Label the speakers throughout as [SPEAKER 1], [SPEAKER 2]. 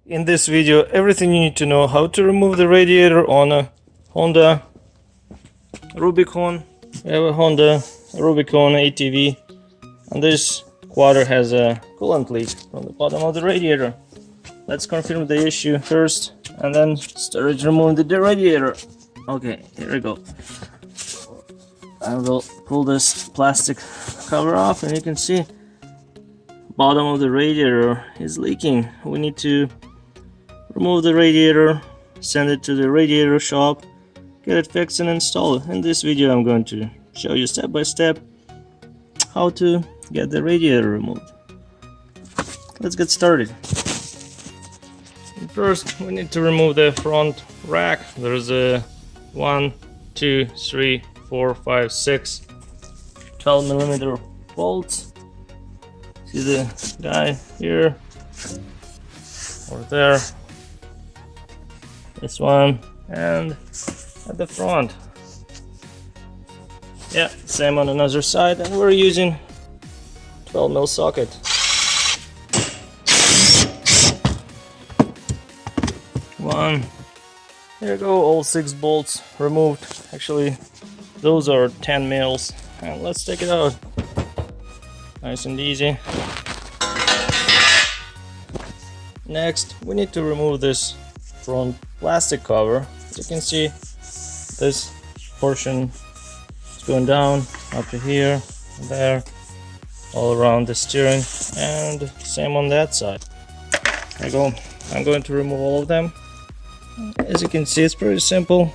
[SPEAKER 1] In this video, everything you need to know how to remove the radiator on a Honda Rubicon. We have a Honda Rubicon ATV, and this quarter has a coolant leak from the bottom of the radiator. Let's confirm the issue first, and then start removing the radiator. Okay, here we go. I will pull this plastic cover off, and you can see bottom of the radiator is leaking. We need to remove the radiator, send it to the radiator shop, get it fixed and installed. In this video I'm going to show you step by step how to get the radiator removed. Let's get started. First we need to remove the front rack. There's a 1, 2, 3, 4, 5, 6 12mm bolts. See the guy here or there, this one, and at the front. Yeah, same on another side, and we're using 12mm socket. One. There you go, all 6 bolts removed. Actually, those are 10 mils, and let's take it out. Nice and easy. Next, we need to remove this front plastic cover. As you can see, this portion is going down up to here, there, all around the steering, and same on that side. There you go. I'm going to remove all of them. As you can see, it's pretty simple.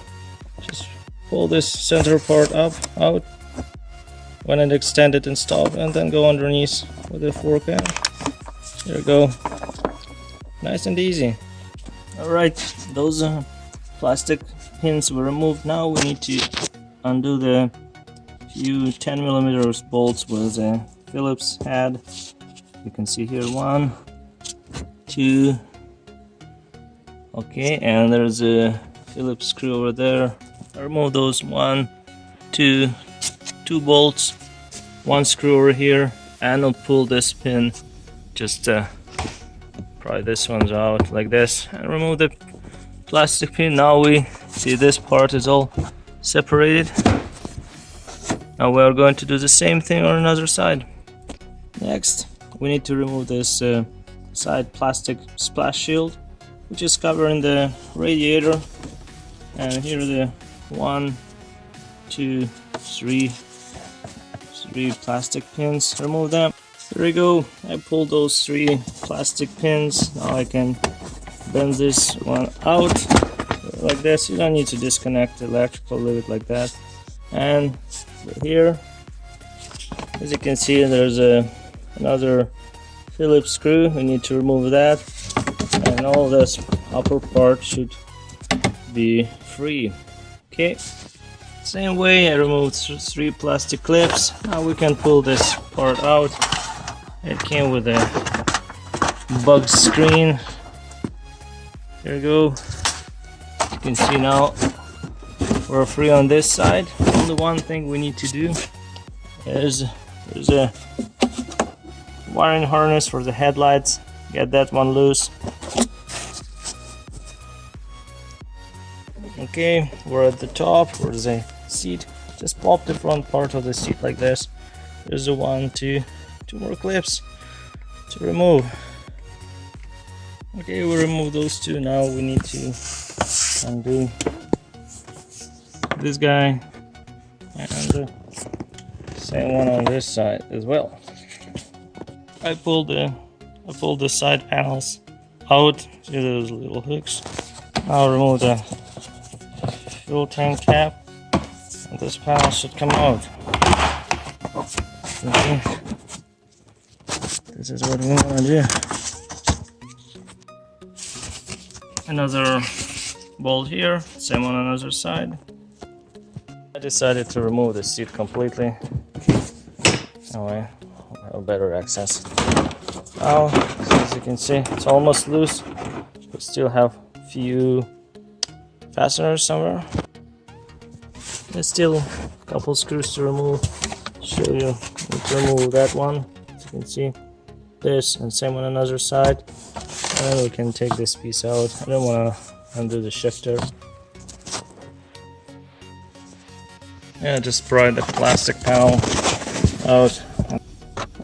[SPEAKER 1] Just pull this center part up, out, when it extended and stop, and then go underneath with a fork end. There you go. Nice and easy. Alright, those plastic pins were removed. Now we need to undo the few 10mm bolts with a Phillips head. You can see here 1, 2. Okay, and there's a Phillips screw over there. I remove those 1, 2 bolts, 1 screw over here, and I'll pull this pin, just pry this one's out like this, and remove the plastic pin. Now we see this part is all separated. Now we are going to do the same thing on another side. Next, we need to remove this side plastic splash shield, which is covering the radiator. And here are the 1, 2, 3 plastic pins. Remove them. There we go. I pulled those 3 plastic pins. Now I can bend this one out like this. You don't need to disconnect the electrical, leave it like that. And here, as you can see, there's another Phillips screw. We need to remove that, and all this upper part should be free. Okay, same way I removed 3 plastic clips. Now we can pull this part out. It came with a bug screen. There we go. You can see now we're free on this side. Only one thing we need to do is there's a wiring harness for the headlights. Get that one loose. Okay, we're at the top. There's a seat. Just pop the front part of the seat like this. There's a 1, 2 more clips to remove. Okay, we remove those 2. Now we need to undo this guy, and the same one on this side as well. I pulled the side panels out. See those little hooks. I'll remove the fuel tank cap, and this panel should come out. Okay. This is what we want to do. Another bolt here, same on another side. I decided to remove the seat completely. Anyway, I have better access. Now, as you can see, it's almost loose, but still have few fasteners somewhere. There's still a couple screws to remove. Show you. Need to remove that one. As you can see, this, and same on another side. And we can take this piece out. I don't want to undo the shifter. Yeah, just pry the plastic panel out,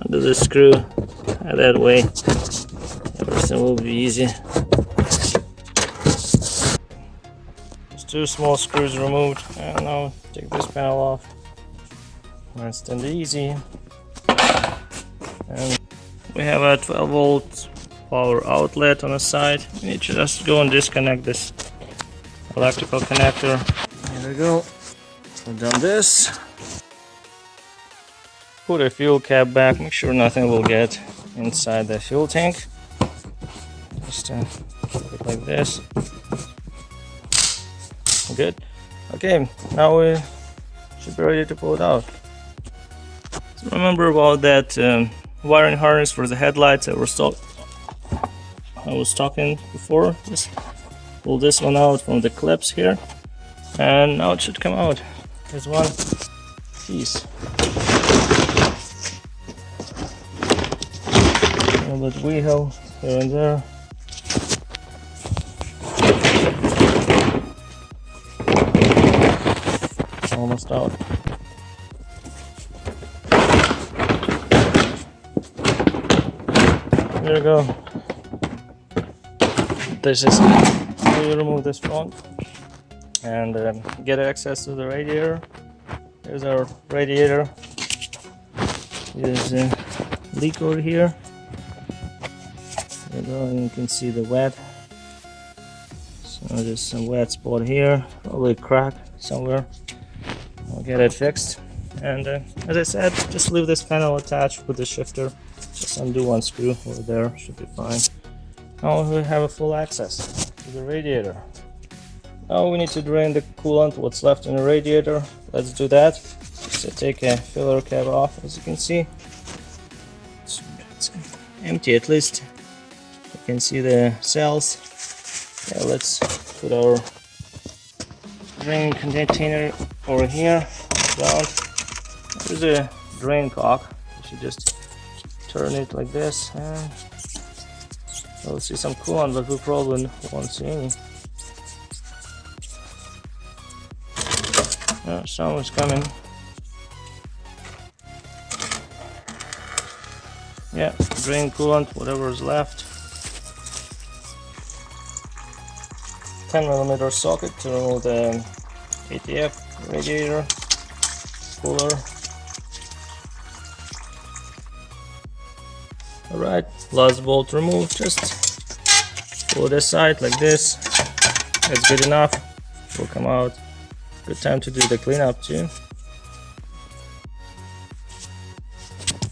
[SPEAKER 1] undo the screw, that way everything will be easy. Just 2 small screws removed, and now take this panel off. Nice and easy. And we have a 12-volt power outlet on the side. We need to just go and disconnect this electrical connector. Here we go. We've done this. Put a fuel cap back, make sure nothing will get inside the fuel tank. Just put it like this. Good. Okay, now we should be ready to pull it out. So remember about that wiring harness for the headlights that I was talking before. Just pull this one out from the clips here, and now it should come out. There's one piece. A little bit wheel here and there. Almost out. There we go. This is we remove this front and get access to the radiator. There's our radiator. There's a leak over here. There you go, and you can see the wet. So there's some wet spot here, probably a crack somewhere. I'll get it fixed. And as I said, just leave this panel attached with the shifter. Just undo one screw over there, should be fine. Now we have a full access to the radiator. Now we need to drain the coolant, what's left in the radiator. Let's do that. Just to take a filler cap off, as you can see. It's empty at least. You can see the cells. Yeah, let's put our drain container over here. Down. There's a drain cock. You should just turn it like this, and we'll see some coolant, but we probably won't see any. Oh, someone's coming. Yeah, drain coolant, whatever is left. 10mm socket to remove the ATF radiator cooler. Alright, last bolt removed. Just pull it aside like this. That's good enough. Will come out. Good time to do the cleanup too.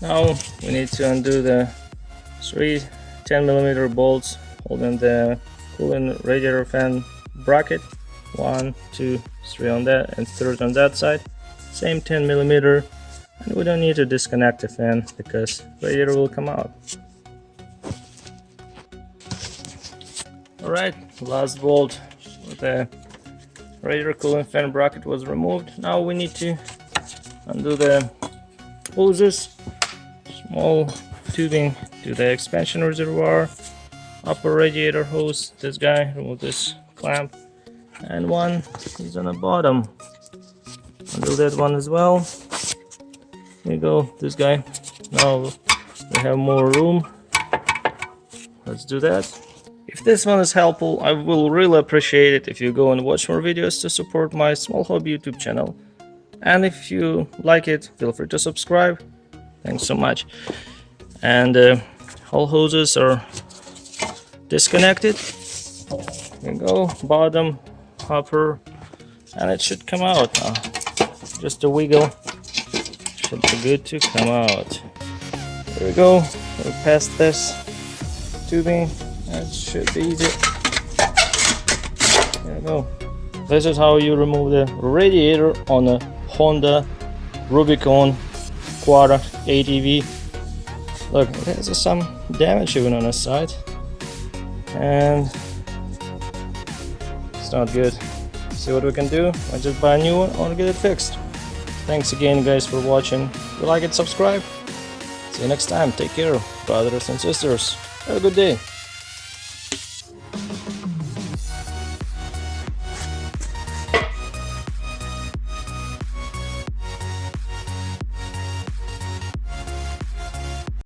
[SPEAKER 1] Now we need to undo the 3 10mm bolts holding the cooling radiator fan bracket. 1, 2, 3 on that, and 3rd on that side. Same 10mm. And we don't need to disconnect the fan because radiator will come out. Alright, last bolt with the radiator cooling fan bracket was removed. Now we need to undo the hoses, small tubing to the expansion reservoir, upper radiator hose, this guy, remove this clamp, and one is on the bottom. Undo that one as well. Here you go, this guy. Now we have more room. Let's do that. If this one is helpful, I will really appreciate it if you go and watch more videos to support my small hobby YouTube channel. And if you like it, feel free to subscribe. Thanks so much. And all hoses are disconnected. Here you go, bottom, upper, and it should come out now. Just a wiggle. Should be good to come out. There we go. We're past this tubing. That should be easy. There we go. This is how you remove the radiator on a Honda Rubicon Quad ATV. Look, there's some damage even on the side, and it's not good. See what we can do? I just buy a new one or get it fixed. Thanks again guys for watching. If you like it, subscribe. See you next time. Take care, brothers and sisters. Have a good day.